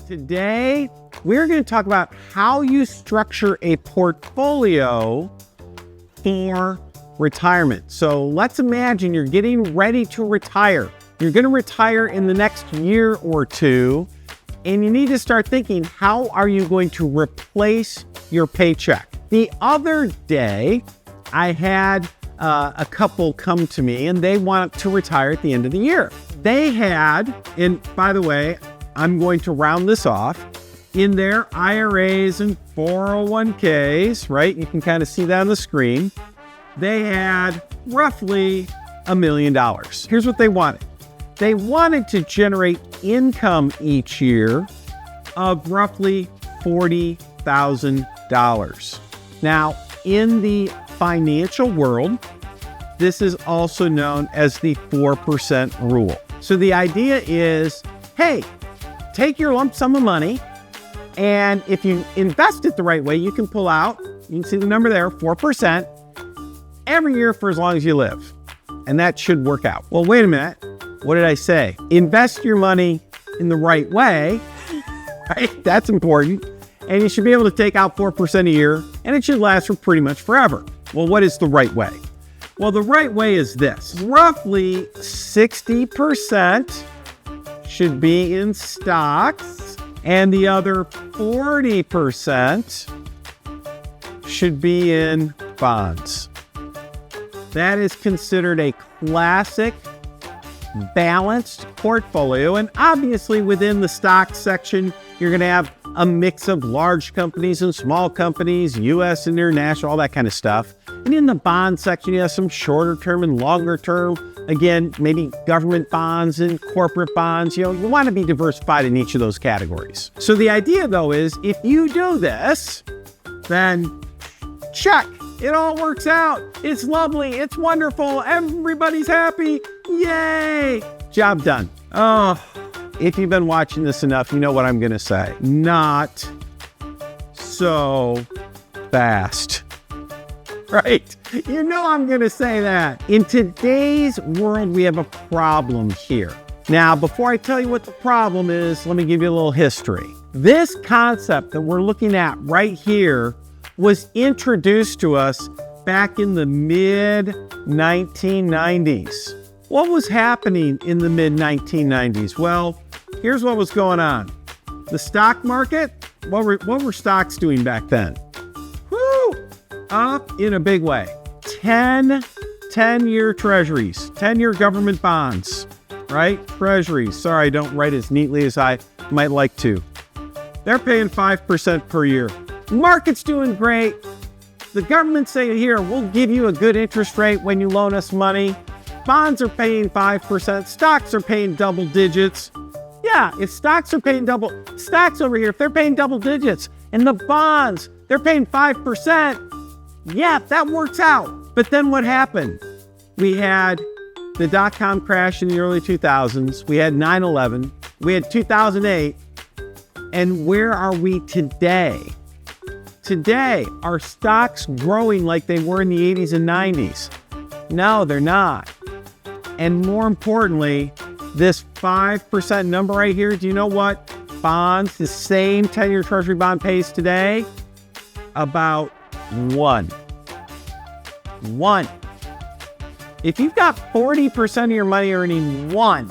Today, we're going to talk about how you structure a portfolio for retirement. So let's imagine you're getting ready to retire. You're going to retire in the next year or two, and you need to start thinking, how are you going to replace your paycheck? The other day, I had a couple come to me and they want to retire at the end of the year. They had, and by the way, I'm going to round this off, in their IRAs and 401ks, right? You can kind of see that on the screen. They had roughly $1 million. Here's what they wanted. They wanted to generate income each year of roughly $40,000. Now, in the financial world, this is also known as the 4% rule. So the idea is, hey, take your lump sum of money, and if you invest it the right way, you can pull out, you can see the number there, 4%, every year for as long as you live. And that should work out. Well, wait a minute. What did I say? Invest your money in the right way, right? That's important. And you should be able to take out 4% a year, and it should last for pretty much forever. Well, what is the right way? Well, the right way is this. Roughly 60% should be in stocks, and the other 40% should be in bonds. That is considered a classic balanced portfolio. And obviously within the stock section, you're going to have a mix of large companies and small companies, US and international, all that kind of stuff. And in the bond section, you have some shorter term and longer term. Again, maybe government bonds and corporate bonds. You want to be diversified in each of those categories. So the idea though is if you do this, then check. It all works out. It's lovely. It's wonderful. Everybody's happy. Yay! Job done. Oh, if you've been watching this enough, you know what I'm going to say. Not so fast. Right? You know I'm going to say that. In today's world, we have a problem here. Now, before I tell you what the problem is, let me give you a little history. This concept that we're looking at right here was introduced to us back in the mid-1990s. What was happening in the mid-1990s? Well, here's what was going on. The stock market, what were stocks doing back then? Woo! Up in a big way. 10-year treasuries, 10-year government bonds, right? Treasuries. Sorry, I don't write as neatly as I might like to. They're paying 5% per year. Market's doing great. The government's saying, here, we'll give you a good interest rate when you loan us money. Bonds are paying 5%. Stocks are paying double digits. Yeah, if stocks are paying stocks over here, if they're paying double digits, and the bonds, they're paying 5%, yeah, that works out. But then what happened? We had the dot-com crash in the early 2000s. We had 9/11. We had 2008. And where are we today? Today, are stocks growing like they were in the 80s and 90s? No, they're not. And more importantly, this 5% number right here, do you know what bonds, the same 10-year treasury bond pays today? About 1. If you've got 40% of your money earning 1,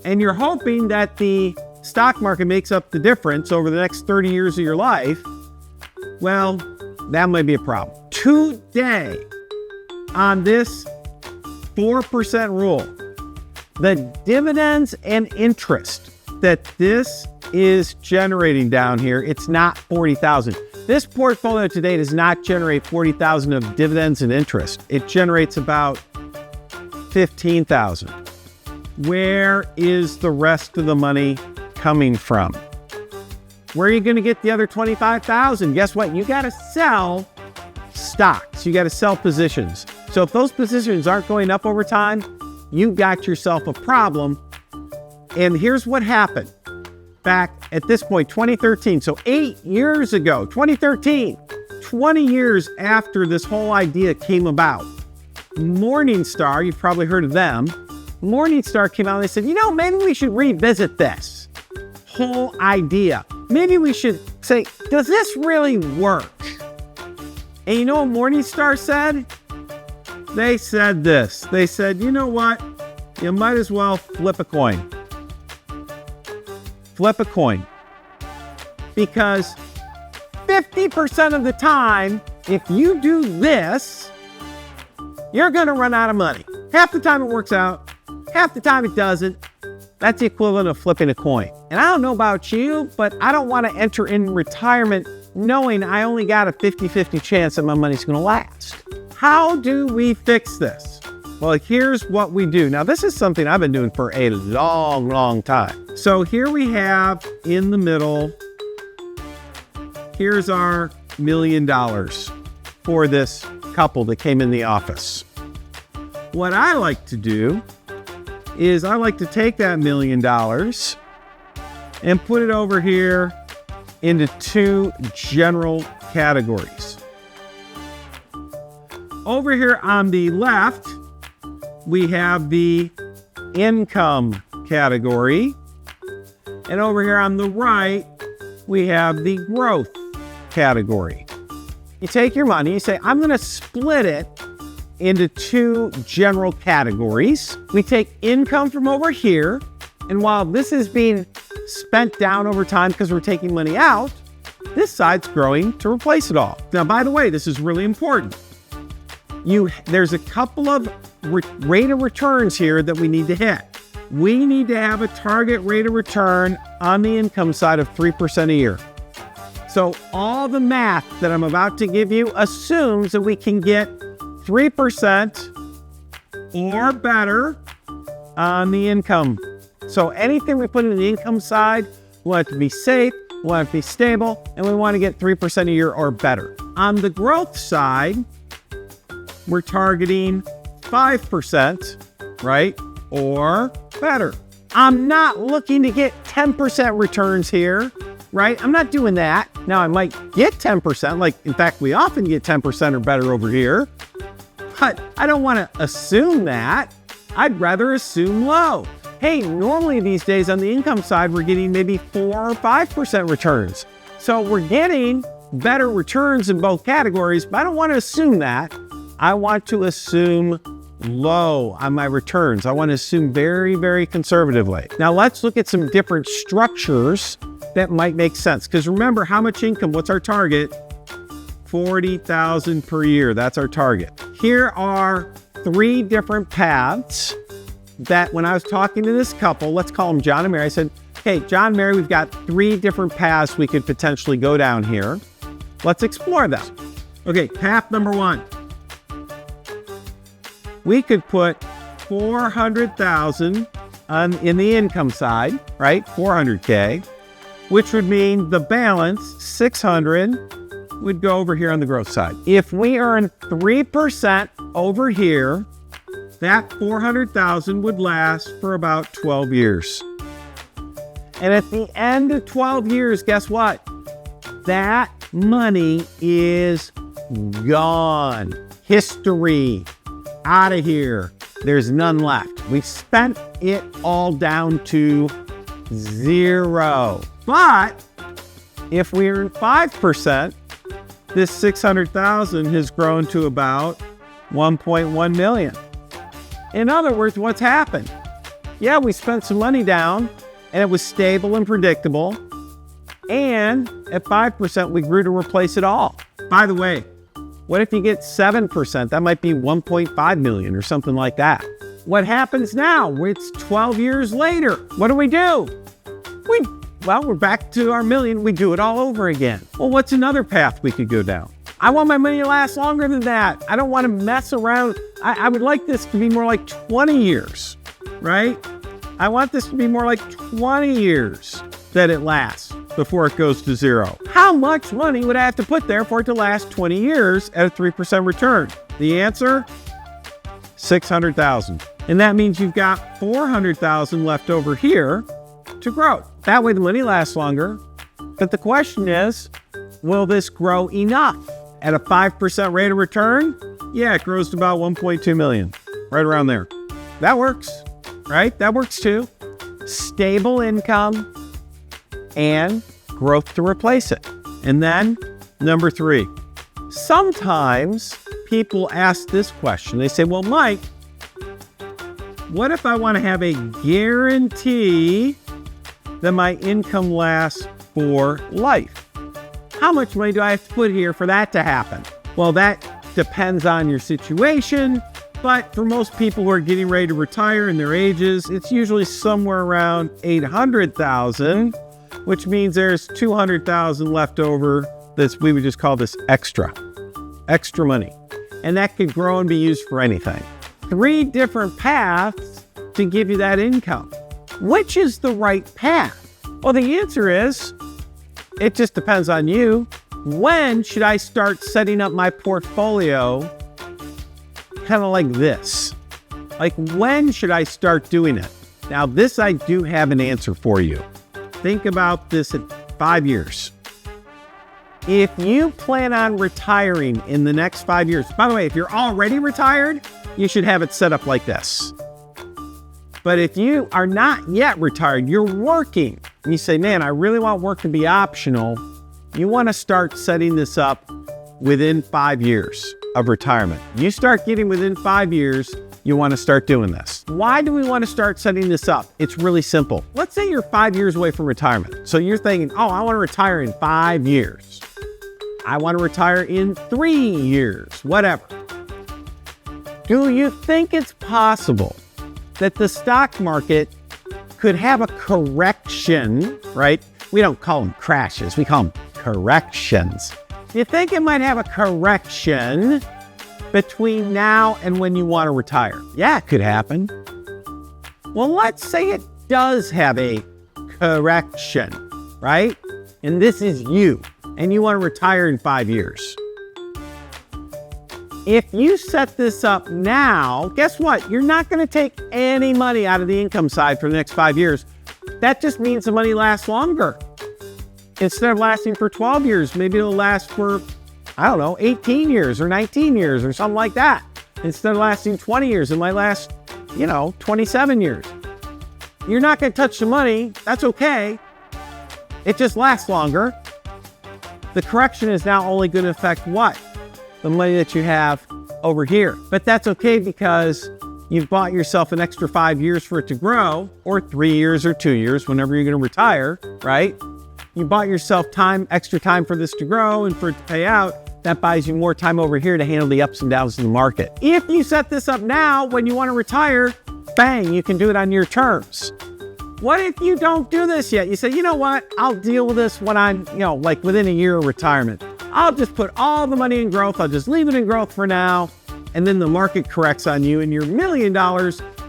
and you're hoping that the stock market makes up the difference over the next 30 years of your life, well, that might be a problem. Today, on this 4% rule, the dividends and interest that this is generating down here, it's not 40,000. This portfolio today does not generate 40,000 of dividends and interest. It generates about 15,000. Where is the rest of the money coming from? Where are you going to get the other 25,000? Guess what? You got to sell stocks. You got to sell positions. So if those positions aren't going up over time, you got yourself a problem. And here's what happened back at this point, 2013. So 8 years ago, 2013, 20 years after this whole idea came about, Morningstar, you've probably heard of them, Morningstar came out and they said, maybe we should revisit this whole idea. Maybe we should say, does this really work? And you know what Morningstar said? They said this. They said, you know what? You might as well flip a coin. Flip a coin. Because 50% of the time, if you do this, you're going to run out of money. Half the time it works out, half the time it doesn't. That's the equivalent of flipping a coin. And I don't know about you, but I don't want to enter in retirement knowing I only got a 50-50 chance that my money's going to last. How do we fix this? Well, here's what we do. Now, this is something I've been doing for a long, long time. So here we have in the middle, here's our $1 million for this couple that came in the office. What I like to do is I like to take that $1 million and put it over here into two general categories. Over here on the left, we have the income category. And over here on the right, we have the growth category. You take your money, you say, I'm going to split it into two general categories. We take income from over here, and while this is being spent down over time because we're taking money out, this side's growing to replace it all. Now, by the way, this is really important. There's a couple of rate of returns here that we need to hit. We need to have a target rate of return on the income side of 3% a year. So all the math that I'm about to give you assumes that we can get 3% or better on the income. So anything we put in the income side, we want it to be safe, we want it to be stable, and we want to get 3% a year or better. On the growth side, we're targeting 5%, right, or better. I'm not looking to get 10% returns here, right? I'm not doing that. Now, I might get 10%, like, in fact, we often get 10% or better over here, but I don't want to assume that. I'd rather assume low. Hey, normally these days on the income side, we're getting maybe 4 or 5% returns. So we're getting better returns in both categories, but I don't want to assume that. I want to assume low on my returns. I want to assume very, very conservatively. Now let's look at some different structures that might make sense. Because remember, how much income? What's our target? $40,000 per year. That's our target. Here are 3 different paths that when I was talking to this couple, let's call them John and Mary, I said, hey, John and Mary, we've got 3 different paths we could potentially go down here. Let's explore them. Okay, path number 1. We could put $400,000 in the income side, right? 400K, which would mean the balance, 600, would go over here on the growth side. If we earn 3% over here, that 400,000 would last for about 12 years. And at the end of 12 years, guess what? That money is gone. History. Out of here. There's none left. We've spent it all down to 0. But if we earn 5%, this 600,000 has grown to about 1.1 million. In other words, what's happened? Yeah, we spent some money down and it was stable and predictable. And at 5%, we grew to replace it all. By the way, what if you get 7%? That might be 1.5 million or something like that. What happens now? It's 12 years later. What do? We're back to our million. We do it all over again. Well, what's another path we could go down? I want my money to last longer than that. I don't want to mess around. I would like this to be more like 20 years, right? I want this to be more like 20 years that it lasts before it goes to 0. How much money would I have to put there for it to last 20 years at a 3% return? The answer, 600,000. And that means you've got 400,000 left over here to grow. That way the money lasts longer. But the question is, will this grow enough? At a 5% rate of return, yeah, it grows to about 1.2 million, right around there. That works, right? That works too. Stable income, and growth to replace it. And then number 3, sometimes people ask this question. They say, well, Mike, what if I want to have a guarantee that my income lasts for life? How much money do I have to put here for that to happen? Well, that depends on your situation, but for most people who are getting ready to retire in their ages, it's usually somewhere around $800,000, which means there's $200,000 left over. We would just call this extra money. And that could grow and be used for anything. 3 different paths to give you that income. Which is the right path? Well, the answer is, it just depends on you. When should I start setting up my portfolio kind of like this? Like, when should I start doing it? Now, this I do have an answer for you. Think about this at 5 years. If you plan on retiring in the next 5 years, by the way, if you're already retired, you should have it set up like this. But if you are not yet retired, you're working, and you say, man, I really want work to be optional, you want to start setting this up within 5 years of retirement. You start getting within 5 years, you want to start doing this. Why do we want to start setting this up? It's really simple. Let's say you're 5 years away from retirement. So you're thinking, oh, I want to retire in 5 years. I want to retire in 3 years, whatever. Do you think it's possible that the stock market could have a correction, right? We don't call them crashes, we call them corrections. Do you think it might have a correction between now and when you want to retire? Yeah, it could happen. Well, let's say it does have a correction, right? And this is you, and you want to retire in 5 years. If you set this up now, guess what? You're not going to take any money out of the income side for the next 5 years. That just means the money lasts longer. Instead of lasting for 12 years, maybe it'll last for, 18 years or 19 years or something like that. Instead of lasting 20 years, it might last, 27 years. You're not going to touch the money. That's okay. It just lasts longer. The correction is now only going to affect what? The money that you have over here. But that's okay because you've bought yourself an extra 5 years for it to grow, or 3 years or 2 years, whenever you're going to retire, right? You bought yourself extra time for this to grow and for it to pay out. That buys you more time over here to handle the ups and downs of the market. If you set this up now, when you want to retire, bang, you can do it on your terms. What if you don't do this yet? You say, you know what? I'll deal with this when I'm, like within a year of retirement. I'll just put all the money in growth. I'll just leave it in growth for now. And then the market corrects on you and your $1 million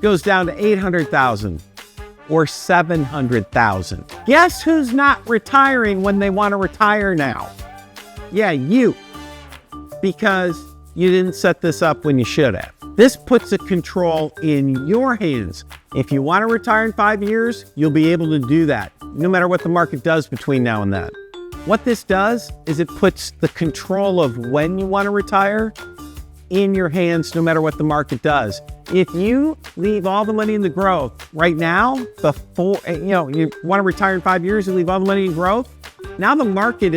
goes down to 800,000 or 700,000. Guess who's not retiring when they want to retire now? Yeah, you. Because you didn't set this up when you should have. This puts the control in your hands. If you want to retire in 5 years, you'll be able to do that, no matter what the market does between now and then. What this does is it puts the control of when you want to retire in your hands, no matter what the market does. If you leave all the money in the growth right now, before you want to retire in 5 years, you leave all the money in growth. Now the market,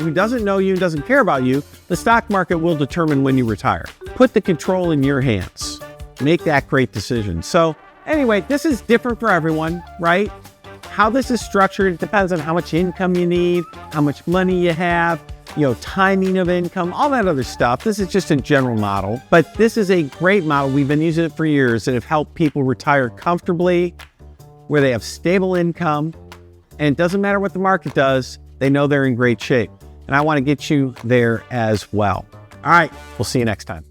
who doesn't know you and doesn't care about you, the stock market will determine when you retire. Put the control in your hands. Make that great decision. So anyway, this is different for everyone, right? How this is structured, it depends on how much income you need, how much money you have, timing of income, all that other stuff. This is just a general model, but this is a great model. We've been using it for years and have helped people retire comfortably where they have stable income, and it doesn't matter what the market does, they know they're in great shape. And I want to get you there as well. All right, we'll see you next time.